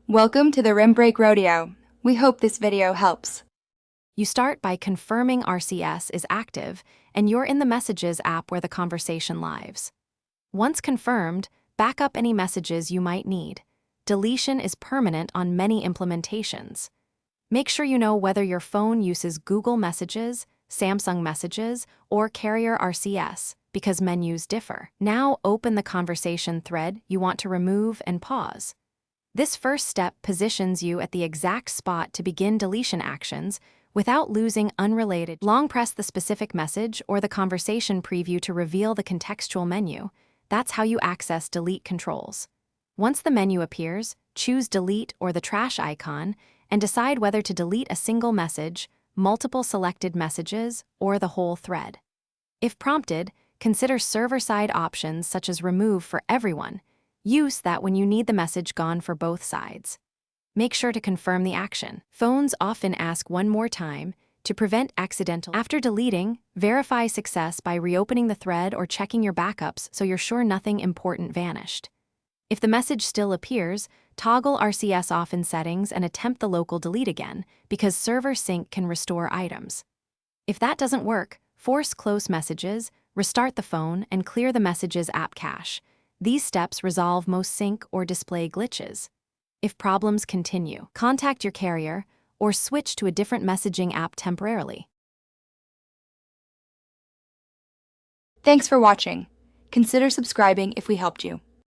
Welcome to the Rim Break Rodeo. We hope this video helps. You start by confirming RCS is active and you're in the Messages app where the conversation lives. Once confirmed, back up any messages you might need. Deletion is permanent on many implementations. Make sure you know whether your phone uses Google Messages, Samsung Messages, or Carrier RCS, because menus differ. Now open the conversation thread you want to remove and pause. This first step positions you at the exact spot to begin deletion actions without losing unrelated. Long press the specific message or the conversation preview to reveal the contextual menu. That's how you access delete controls. Once the menu appears, choose delete or the trash icon and decide whether to delete a single message, multiple selected messages, or the whole thread. If prompted, consider server-side options such as remove for everyone. Use that when you need the message gone for both sides. Make sure to confirm the action. Phones often ask one more time to prevent accidental. After deleting, verify success by reopening the thread or checking your backups so you're sure nothing important vanished. If the message still appears, toggle RCS off in settings and attempt the local delete again, because server sync can restore items. If that doesn't work, force close messages, restart the phone, and clear the Messages app cache. These steps resolve most sync or display glitches. If problems continue, contact your carrier or switch to a different messaging app temporarily. Thanks for watching. Consider subscribing if we helped you.